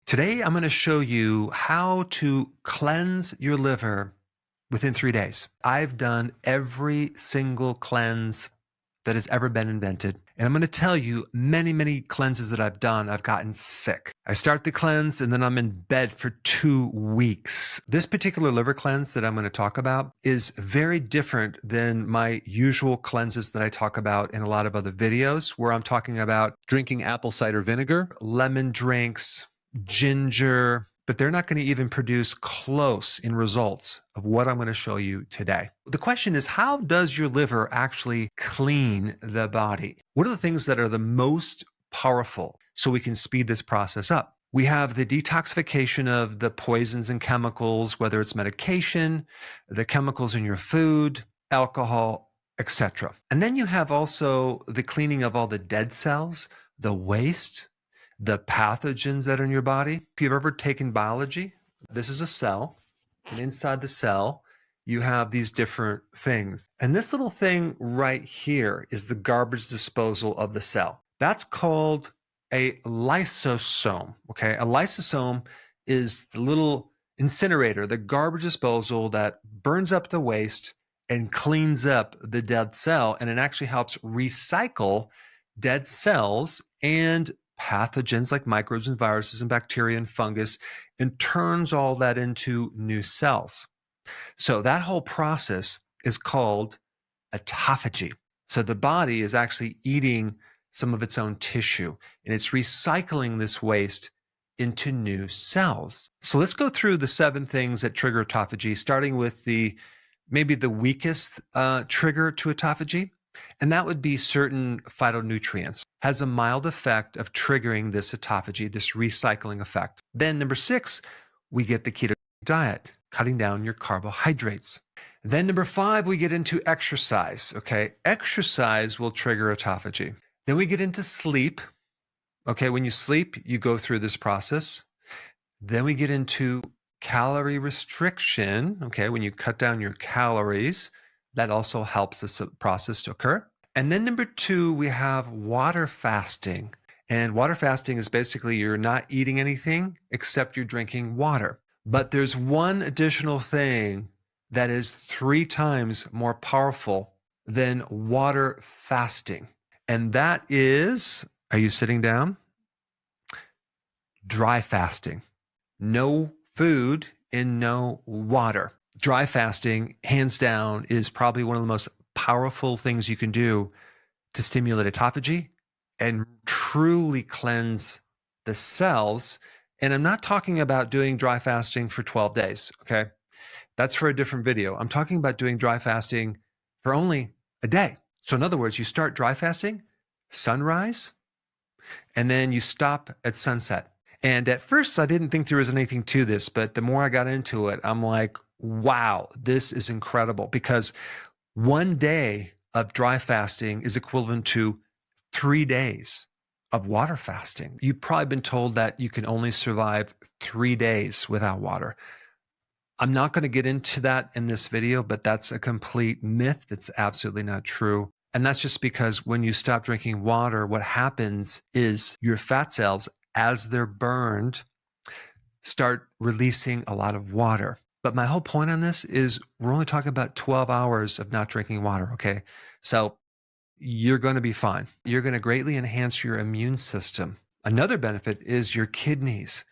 Today, I'm going to show you how to cleanse your liver within 3 days. I've done every single cleanse that has ever been invented. And I'm going to tell you many cleanses that I've done, I've gotten sick. I start the cleanse and then I'm in bed for 2 weeks. This particular liver cleanse that I'm going to talk about is very different than my usual cleanses that I talk about in a lot of other videos, where I'm talking about drinking apple cider vinegar, lemon drinks, ginger, but they're not going to even produce close in results of what I'm going to show you today. The question is, how does your liver actually clean the body? What are the things that are the most powerful so we can speed this process up? We have the detoxification of the poisons and chemicals, whether it's medication, the chemicals in your food, alcohol, etc. And then you have also the cleaning of all the dead cells, the waste, the pathogens that are in your body. If you've ever taken biology, this is a cell, and inside the cell, you have these different things. And this little thing right here is the garbage disposal of the cell. That's called a lysosome, okay? A lysosome is the little incinerator, the garbage disposal that burns up the waste and cleans up the dead cell, and it actually helps recycle dead cells and pathogens like microbes and viruses and bacteria and fungus, and turns all that into new cells. So that whole process is called autophagy. So the body is actually eating some of its own tissue, and it's recycling this waste into new cells. So let's go through the 7 things that trigger autophagy, starting with maybe the weakest trigger to autophagy. And that would be certain phytonutrients. Has a mild effect of triggering this autophagy, this recycling effect. Then number 6, we get the ketogenic diet, cutting down your carbohydrates. Then number 5, we get into exercise, okay? Exercise will trigger autophagy. Then we get into sleep. Okay, when you sleep, you go through this process. Then we get into calorie restriction, okay? When you cut down your calories, that also helps this process to occur. And then number 2, we have water fasting. And water fasting is basically you're not eating anything except you're drinking water. But there's one additional thing that is 3 times more powerful than water fasting. And that is, are you sitting down? Dry fasting. No food and no water. Dry fasting, hands down, is probably one of the most powerful things you can do to stimulate autophagy and truly cleanse the cells. And I'm not talking about doing dry fasting for 12 days, okay? That's for a different video. I'm talking about doing dry fasting for only a day. So in other words, you start dry fasting, sunrise, and then you stop at sunset. And at first, I didn't think there was anything to this, but the more I got into it, I'm like, wow, this is incredible, because 1 day of dry fasting is equivalent to 3 days of water fasting. You've probably been told that you can only survive 3 days without water. I'm not going to get into that in this video, but that's a complete myth. That's absolutely not true. And that's just because when you stop drinking water, what happens is your fat cells, as they're burned, start releasing a lot of water. But my whole point on this is we're only talking about 12 hours of not drinking water, okay? So you're going to be fine. You're going to greatly enhance your immune system. Another benefit is your kidneys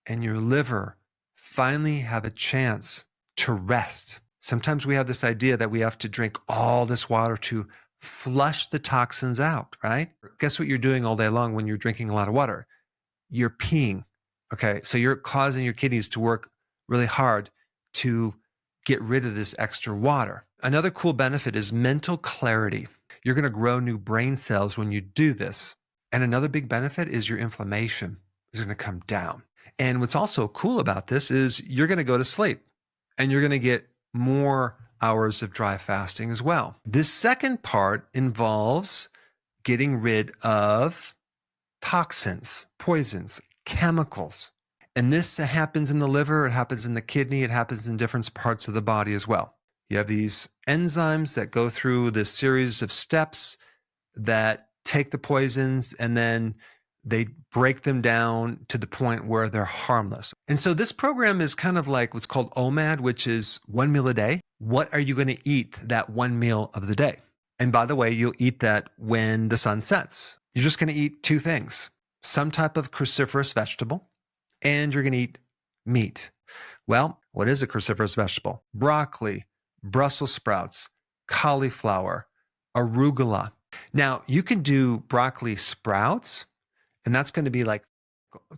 and your liver finally have a chance to rest. Sometimes we have this idea that we have to drink all this water to flush the toxins out, right? Guess what you're doing all day long when you're drinking a lot of water? You're peeing, okay? So you're causing your kidneys to work really hard to get rid of this extra water. Another cool benefit is mental clarity. You're going to grow new brain cells when you do this. And another big benefit is your inflammation is going to come down. And what's also cool about this is you're going to go to sleep and you're going to get more hours of dry fasting as well. This second part involves getting rid of toxins, poisons, chemicals. And this happens in the liver, it happens in the kidney, it happens in different parts of the body as well. You have these enzymes that go through this series of steps that take the poisons and then They break them down to the point where they're harmless. And so this program is kind of like what's called OMAD, which is 1 meal a day. What are you going to eat that one meal of the day? And by the way, you'll eat that when the sun sets. You're just going to eat two things, some type of cruciferous vegetable, and you're going to eat meat. Well, what is a cruciferous vegetable? Broccoli, Brussels sprouts, cauliflower, arugula. Now, you can do broccoli sprouts, and that's going to be like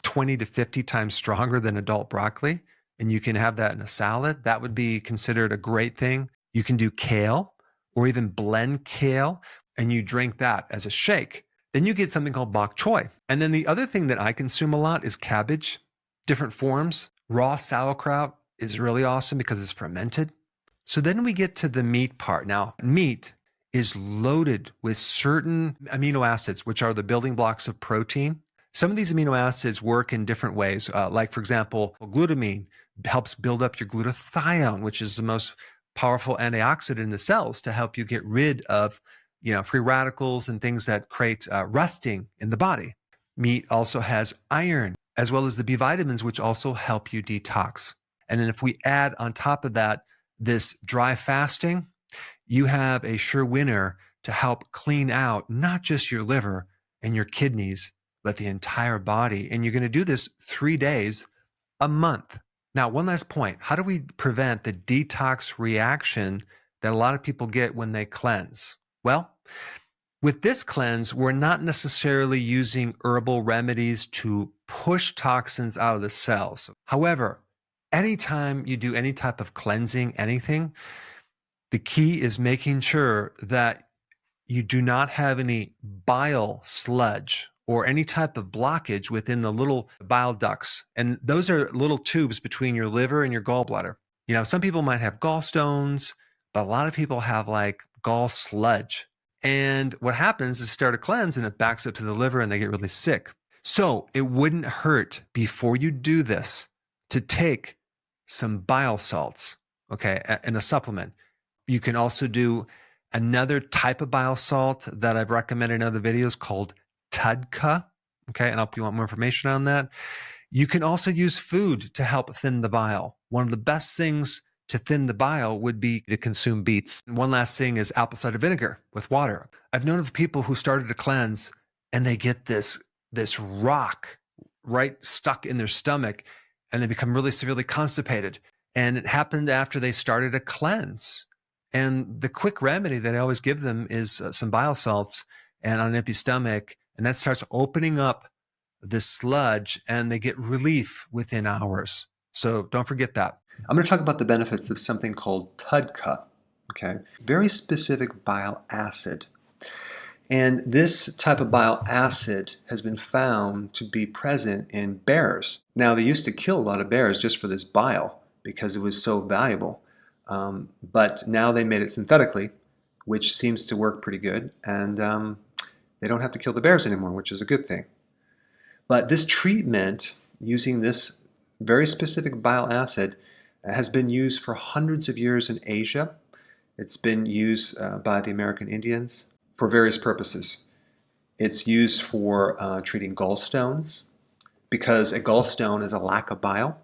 20 to 50 times stronger than adult broccoli. And you can have that in a salad. That would be considered a great thing. You can do kale or even blend kale, and you drink that as a shake. Then you get something called bok choy. And then the other thing that I consume a lot is cabbage, different forms. Raw sauerkraut is really awesome because it's fermented. So then we get to the meat part. Now, meat is loaded with certain amino acids, which are the building blocks of protein. Some of these amino acids work in different ways. Like, for example, glutamine helps build up your glutathione, which is the most powerful antioxidant in the cells to help you get rid of free radicals and things that create rusting in the body. Meat also has iron, as well as the B vitamins, which also help you detox. And then if we add on top of that this dry fasting, you have a sure winner to help clean out not just your liver and your kidneys, but the entire body. And you're going to do this 3 days a month. Now, one last point. How do we prevent the detox reaction that a lot of people get when they cleanse? Well, with this cleanse, we're not necessarily using herbal remedies to push toxins out of the cells. However, anytime you do any type of cleansing, anything, the key is making sure that you do not have any bile sludge or any type of blockage within the little bile ducts. And those are little tubes between your liver and your gallbladder. Some people might have gallstones, but a lot of people have like gall sludge. And what happens is start a cleanse and it backs up to the liver and they get really sick. So it wouldn't hurt before you do this to take some bile salts, okay, in a supplement. You can also do another type of bile salt that I've recommended in other videos called TUDCA, okay, and if you want more information on that. You can also use food to help thin the bile. One of the best things to thin the bile would be to consume beets. And one last thing is apple cider vinegar with water. I've known of people who started to cleanse and they get this rock right stuck in their stomach and they become really severely constipated. And it happened after they started a cleanse. And the quick remedy that I always give them is some bile salts and on an empty stomach, and that starts opening up this sludge and they get relief within hours. So don't forget that. I'm going to talk about the benefits of something called TUDCA, okay? Very specific bile acid. And this type of bile acid has been found to be present in bears. Now, they used to kill a lot of bears just for this bile because it was so valuable. But now they made it synthetically, which seems to work pretty good. And they don't have to kill the bears anymore, which is a good thing. But this treatment, using this very specific bile acid, has been used for hundreds of years in Asia. It's been used by the American Indians for various purposes. It's used for treating gallstones, because a gallstone is a lack of bile,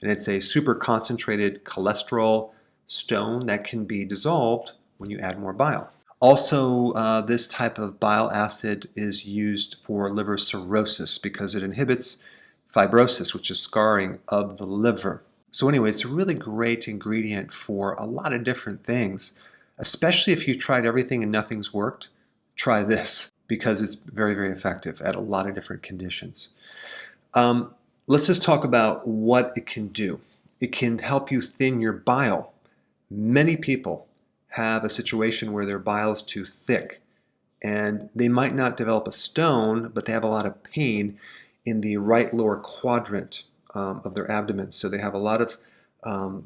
and it's a super concentrated cholesterol stone that can be dissolved when you add more bile. Also, this type of bile acid is used for liver cirrhosis because it inhibits fibrosis, which is scarring of the liver. So anyway, it's a really great ingredient for a lot of different things, especially if you've tried everything and nothing's worked. Try this because it's very, very effective at a lot of different conditions. Let's just talk about what it can do. It can help you thin your bile. Many people have a situation where their bile is too thick and they might not develop a stone, but they have a lot of pain in the right lower quadrant of their abdomen. So they have a lot of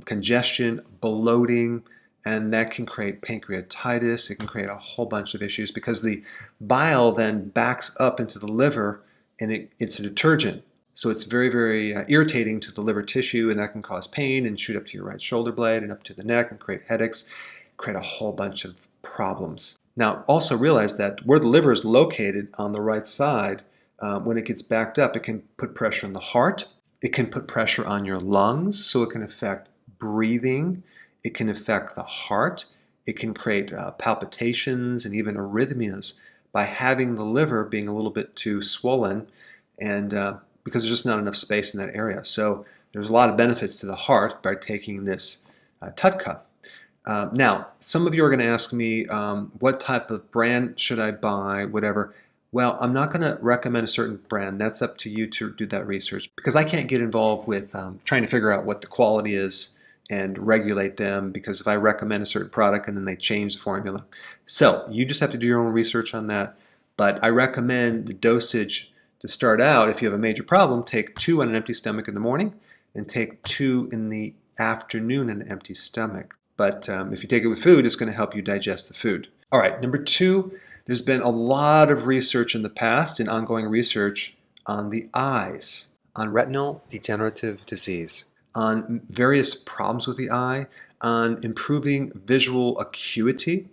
congestion, bloating, and that can create pancreatitis. It can create a whole bunch of issues because the bile then backs up into the liver and it's a detergent. So it's very, very irritating to the liver tissue, and that can cause pain and shoot up to your right shoulder blade and up to the neck and create headaches, create a whole bunch of problems. Now, also realize that where the liver is located on the right side, when it gets backed up, it can put pressure on the heart. It can put pressure on your lungs, so it can affect breathing. It can affect the heart. It can create palpitations and even arrhythmias by having the liver being a little bit too swollen, and because there's just not enough space in that area. So there's a lot of benefits to the heart by taking this TUDCA. Now, some of you are going to ask me, what type of brand should I buy, whatever. Well, I'm not going to recommend a certain brand. That's up to you to do that research, because I can't get involved with trying to figure out what the quality is and regulate them, because if I recommend a certain product and then they change the formula. So you just have to do your own research on that. But I recommend the dosage to start out. If you have a major problem, take 2 on an empty stomach in the morning and take 2 in the afternoon on an empty stomach. But if you take it with food, it's going to help you digest the food. All right, number 2, there's been a lot of research in the past and ongoing research on the eyes, on retinal degenerative disease, on various problems with the eye, on improving visual acuity.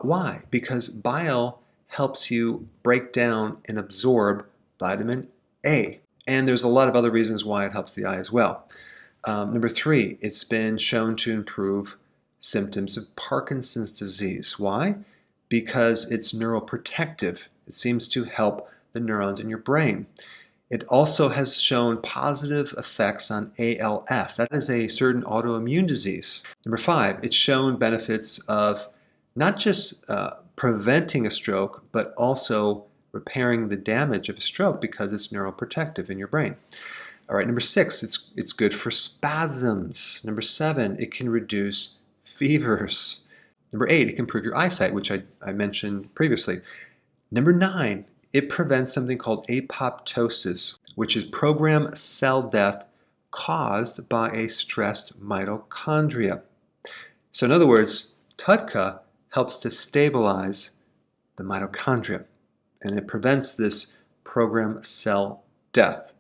Why? Because bile helps you break down and absorb vitamin A. And there's a lot of other reasons why it helps the eye as well. Number 3, it's been shown to improve symptoms of Parkinson's disease. Why? Because it's neuroprotective. It seems to help the neurons in your brain. It also has shown positive effects on ALS. That is a certain autoimmune disease. Number 5, it's shown benefits of not just preventing a stroke, but also repairing the damage of a stroke, because it's neuroprotective in your brain. All right, number 6, it's good for spasms. Number 7, it can reduce fevers. Number 8, it can improve your eyesight, which I mentioned previously. Number 9, it prevents something called apoptosis, which is programmed cell death caused by a stressed mitochondria. So in other words, TUDCA helps to stabilize the mitochondria, and it prevents this programmed cell death.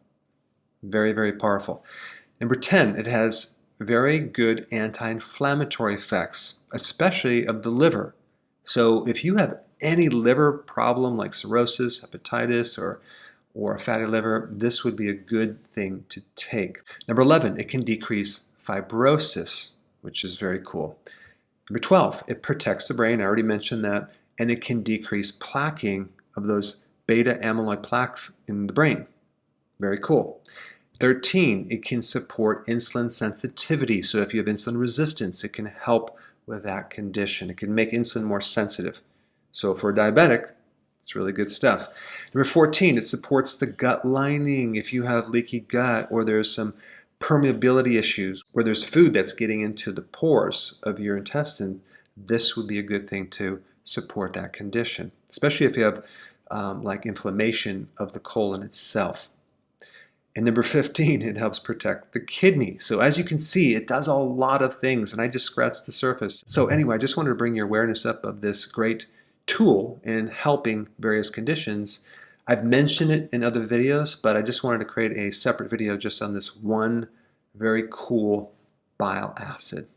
Very, very powerful. Number 10, it has very good anti-inflammatory effects, especially of the liver. So if you have any liver problem like cirrhosis, hepatitis, or a fatty liver, this would be a good thing to take. Number 11, it can decrease fibrosis, which is very cool. Number 12, it protects the brain. I already mentioned that. And it can decrease plaquing of those beta amyloid plaques in the brain. Very cool. 13, it can support insulin sensitivity. So if you have insulin resistance, it can help with that condition. It can make insulin more sensitive. So for a diabetic, it's really good stuff. Number 14, it supports the gut lining. If you have leaky gut, or there's some permeability issues, or there's food that's getting into the pores of your intestine, this would be a good thing to support that condition, especially if you have like inflammation of the colon itself. And number 15, it helps protect the kidney. So as you can see, it does a lot of things, and I just scratched the surface. So anyway, I just wanted to bring your awareness up of this great tool in helping various conditions. I've mentioned it in other videos, but I just wanted to create a separate video just on this one very cool bile acid.